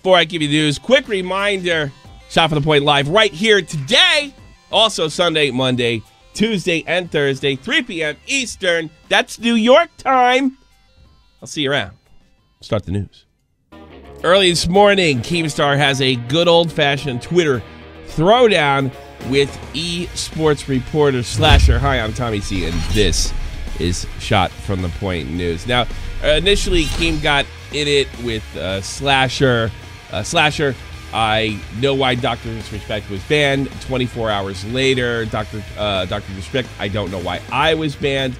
Before I give you the news, quick reminder, Shot for the Point live right here today. Also Sunday, Monday, Tuesday, and Thursday, 3 p.m. Eastern. That's New York time. I'll see you around. Start the news. Early this morning, Keemstar has a good old-fashioned Twitter throwdown with esports reporter Slasher. Hi, I'm Tommy C, and this is Shot from the Point News. Now, initially, Keem got in it with Slasher. Slasher, I know why Dr. Disrespect was banned. 24 hours later, Dr. Disrespect, I don't know why I was banned.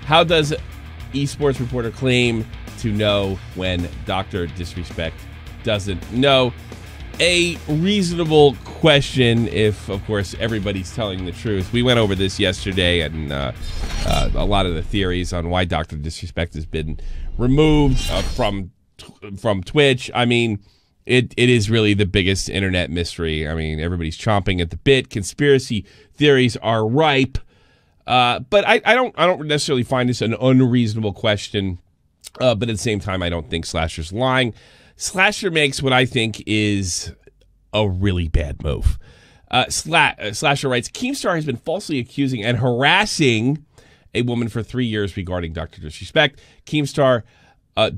How does esports reporter claim to know when Dr. Disrespect doesn't know? A reasonable question if, of course, everybody's telling the truth. We went over this yesterday, and a lot of the theories on why Dr. Disrespect has been removed from Twitch. I mean, it is really the biggest internet mystery. I mean, everybody's chomping at the bit. Conspiracy theories are ripe, but I don't necessarily find this an unreasonable question. But at the same time, I don't think Slasher's lying. Slasher makes what I think is a really bad move. Slasher writes, Keemstar has been falsely accusing and harassing a woman for 3 years regarding Dr. Disrespect. Keemstar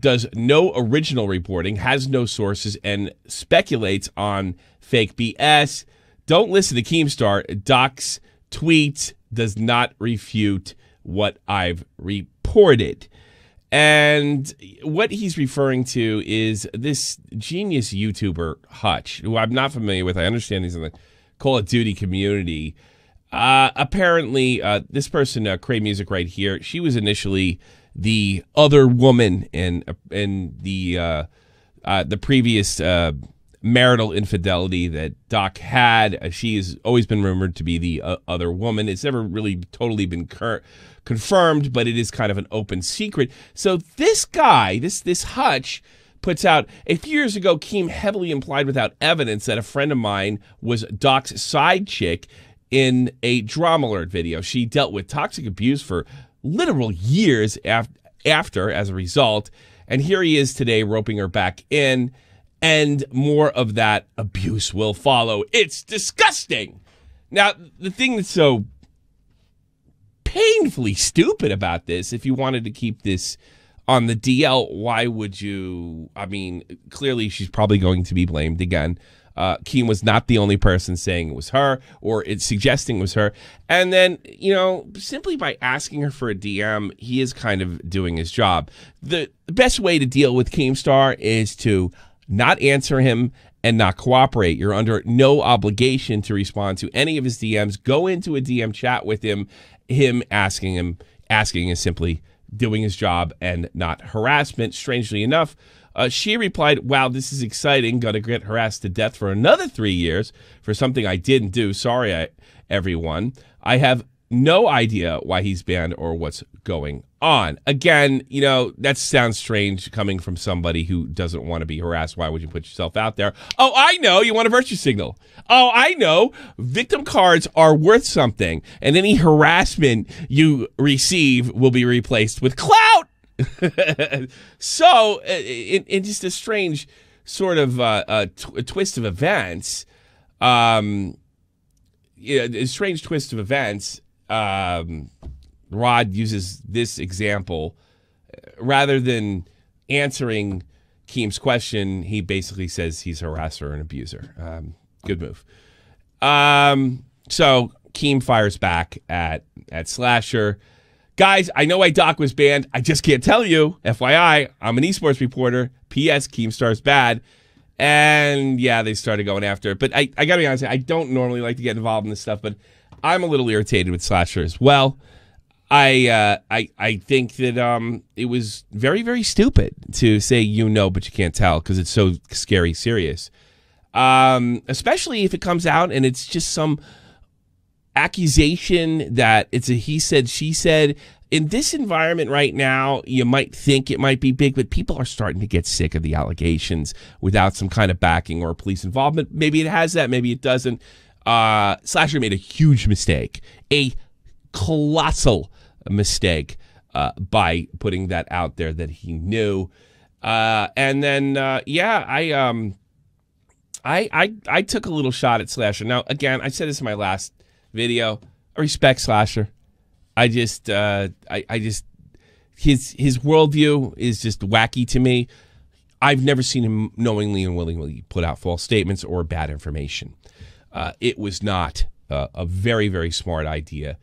does no original reporting, has no sources, and speculates on fake BS. Don't listen to Keemstar. Doc's tweet does not refute what I've reported. And what he's referring to is this genius YouTuber, Hutch, who I'm not familiar with. I understand he's in the Call of Duty community. Apparently, this person, Cray Music right here, she was initially the other woman in the previous marital infidelity that Doc had. She has always been rumored to be the other woman. It's never really totally been confirmed, but it is kind of an open secret. So this guy, this Hutch, puts out, a few years ago, Keem heavily implied without evidence that a friend of mine was Doc's side chick in a Drama Alert video. She dealt with toxic abuse for literal years after, as a result. And here he is today roping her back in, and more of that abuse will follow. It's disgusting. Now, the thing that's so painfully stupid about this, if you wanted to keep this on the DL, why would you? I mean, clearly she's probably going to be blamed again. Keem was not the only person saying it was her or suggesting it was her. And then, you know, simply by asking her for a DM, he is kind of doing his job. The best way to deal with Keemstar is to not answer him and not cooperate. You're under no obligation to respond to any of his DMs. Go into a DM chat with him. Asking is simply doing his job and not harassment. Strangely enough, she replied, wow, this is exciting. Gonna get harassed to death for another 3 years for something I didn't do. Sorry, everyone. I have no idea why he's banned or what's going on. Again, you know, that sounds strange coming from somebody who doesn't want to be harassed. Why would you put yourself out there? Oh, I know. You want a virtue signal. Oh, I know. Victim cards are worth something, and any harassment you receive will be replaced with clout. So, in just a strange sort of a twist of events, a strange twist of events, Rod uses this example. Rather than answering Keem's question, he basically says he's a harasser and abuser. Good move. So Keem fires back at Slasher. Guys, I know why Doc was banned. I just can't tell you. FYI, I'm an esports reporter. P.S. Keemstar's bad. And yeah, they started going after it. But I gotta be honest, I don't normally like to get involved in this stuff, but I'm a little irritated with Slasher as well. I think that it was very, very stupid to say you know, but you can't tell, because it's so scary serious. Especially if it comes out and it's just some accusation that it's a he said, she said. In this environment right now, you might think it might be big, but people are starting to get sick of the allegations without some kind of backing or police involvement. Maybe it has that, maybe it doesn't. Slasher made a huge mistake, a colossal mistake, by putting that out there that he knew. And then, yeah, I took a little shot at Slasher. Now, again, I said this in my last video. I respect Slasher. I just his worldview is just wacky to me. I've never seen him knowingly and willingly put out false statements or bad information. It was not a very, very smart idea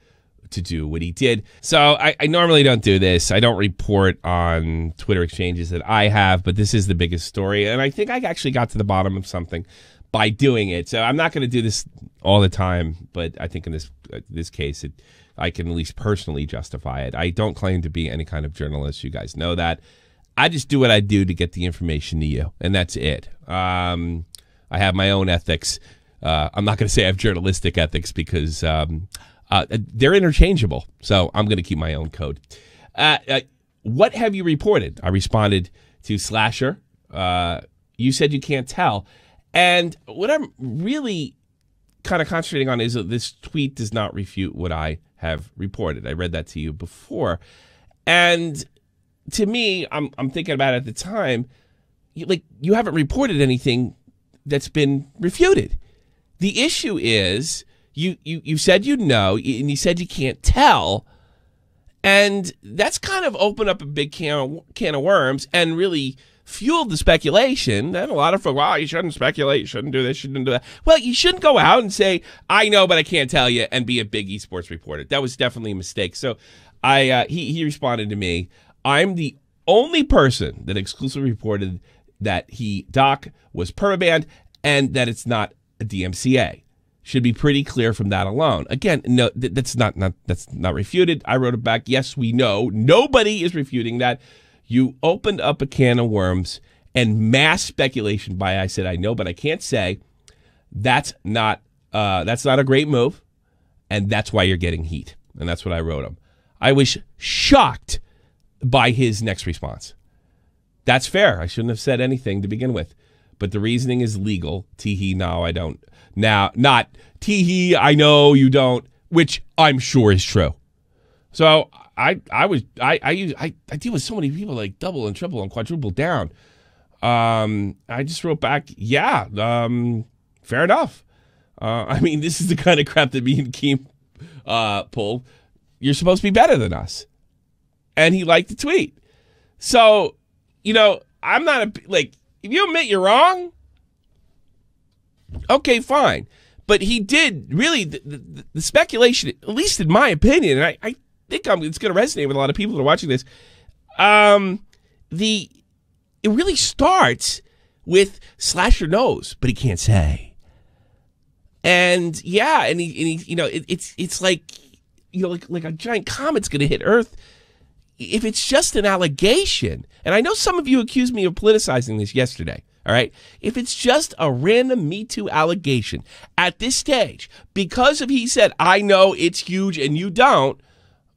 to do what he did. So I normally don't do this. I don't report on Twitter exchanges that I have, but this is the biggest story. And I think I actually got to the bottom of something by doing it. So I'm not going to do this all the time, but I think in this case, I can at least personally justify it. I don't claim to be any kind of journalist. You guys know that. I just do what I do to get the information to you, and that's it. I have my own ethics. I'm not going to say I have journalistic ethics because they're interchangeable, so I'm going to keep my own code. What have you reported? I responded to Slasher. You said you can't tell. And what I'm really kind of concentrating on is that this tweet does not refute what I have reported. I read that to you before. And to me, I'm thinking about it at the time, you haven't reported anything that's been refuted. The issue is you said you know, and you said you can't tell, and that's kind of opened up a big can of worms and really fueled the speculation. And a lot of folks, wow, you shouldn't speculate, you shouldn't do this, you shouldn't do that. Well, you shouldn't go out and say, I know, but I can't tell you, and be a big esports reporter. That was definitely a mistake. So he responded to me, I'm the only person that exclusively reported that Doc was permabanned and that it's not a DMCA. Should be pretty clear from that alone. Again, no, that's not refuted. I wrote it back. Yes, we know. Nobody is refuting that. You opened up a can of worms and mass speculation by I said I know, but I can't say. That's not a great move, and that's why you're getting heat. And that's what I wrote him. I was shocked by his next response. That's fair. I shouldn't have said anything to begin with. But the reasoning is legal. Tee-hee, no, I don't. Now, not tee-hee, I know you don't, which I'm sure is true. So I deal with so many people like double and triple and quadruple down. I just wrote back, yeah, fair enough. I mean, this is the kind of crap that me and Keem pull. You're supposed to be better than us. And he liked the tweet. So, I'm not if you admit you're wrong, okay, fine. But he did really the speculation, at least in my opinion, and I think it's going to resonate with a lot of people that are watching this. It really starts with Slasher knows, but he can't say. And yeah, and he it's like like a giant comet's going to hit Earth. If it's just an allegation, and I know some of you accused me of politicizing this yesterday, all right? If it's just a random Me Too allegation at this stage, because he said, I know it's huge and you don't,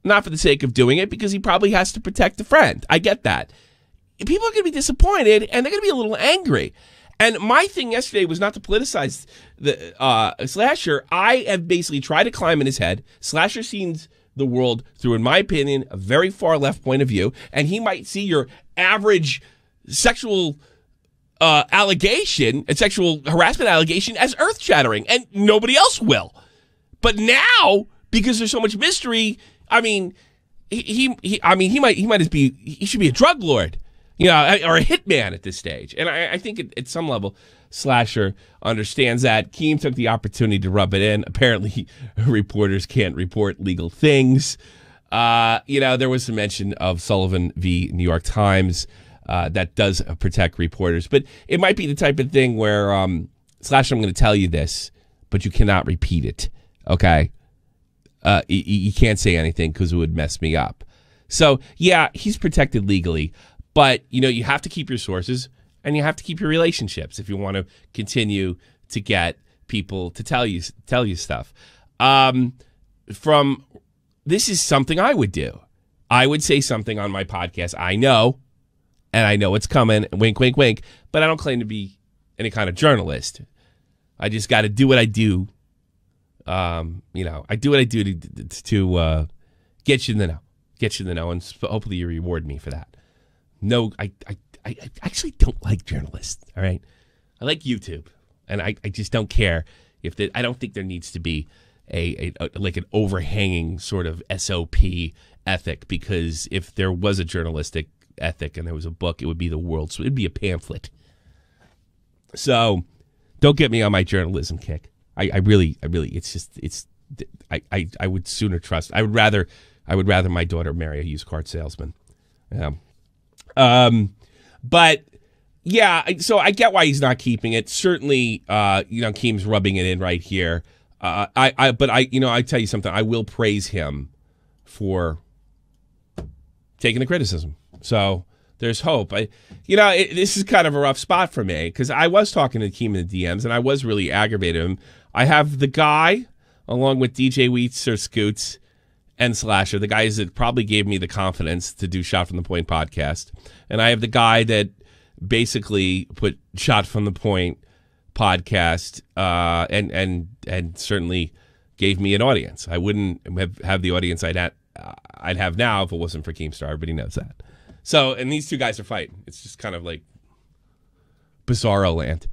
not for the sake of doing it, because he probably has to protect a friend. I get that. People are going to be disappointed, and they're going to be a little angry. And my thing yesterday was not to politicize the Slasher. I have basically tried to climb in his head. Slasher sees the world through, in my opinion, a very far left point of view, and he might see your average sexual allegation, a sexual harassment allegation, as earth-shattering, and nobody else will. But now, because there's so much mystery, I mean, he should be a drug lord, or a hitman at this stage. And I think at some level, Slasher understands that. Keem took the opportunity to rub it in. Apparently, reporters can't report legal things. There was some mention of Sullivan v. New York Times that does protect reporters. But it might be the type of thing where, Slasher, I'm going to tell you this, but you cannot repeat it, okay? You can't say anything because it would mess me up. So, yeah, he's protected legally. But, you have to keep your sources. And you have to keep your relationships if you want to continue to get people to tell you stuff. This is something I would do. I would say something on my podcast. I know, and I know it's coming. Wink, wink, wink. But I don't claim to be any kind of journalist. I just got to do what I do. I do what I do to get you in the know. Get you in the know, and hopefully you reward me for that. No, I actually don't like journalists, all right? I like YouTube. And I just don't care if I don't think there needs to be like an overhanging sort of SOP ethic, because if there was a journalistic ethic and there was a book, it would be it'd be a pamphlet. So don't get me on my journalism kick. I really, I would sooner trust. I would rather my daughter marry a used car salesman. Yeah. But yeah, so I get why he's not keeping it. Certainly, Keem's rubbing it in right here. But I tell you something. I will praise him for taking the criticism. So there's hope. This is kind of a rough spot for me, because I was talking to Keem in the DMs and I was really aggravated him. I have the guy, along with DJ Wheats or Scoots and Slasher, the guys that probably gave me the confidence to do Shot from the Point podcast. And I have the guy that basically put Shot from the Point podcast and certainly gave me an audience. I wouldn't have the audience I'd have now if it wasn't for Keemstar. Everybody knows that. So, and these two guys are fighting. It's just kind of like bizarro land.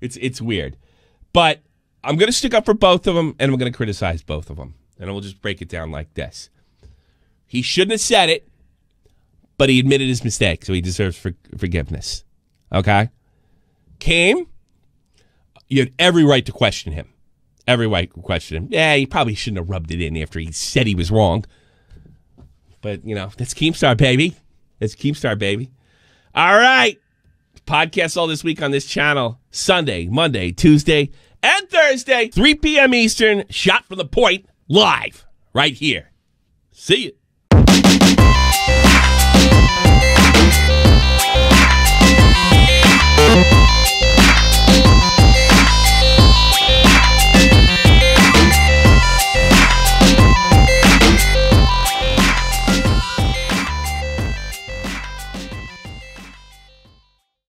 It's weird. But I'm going to stick up for both of them, and I'm going to criticize both of them. And we'll just break it down like this. He shouldn't have said it, but he admitted his mistake, so he deserves forgiveness. Okay? Keem, you had every right to question him. Every right to question him. Yeah, he probably shouldn't have rubbed it in after he said he was wrong. But, that's Keemstar, baby. That's Keemstar, baby. All right. Podcasts all this week on this channel. Sunday, Monday, Tuesday, and Thursday, 3 p.m. Eastern. Shot from the Point, live, right here. See you.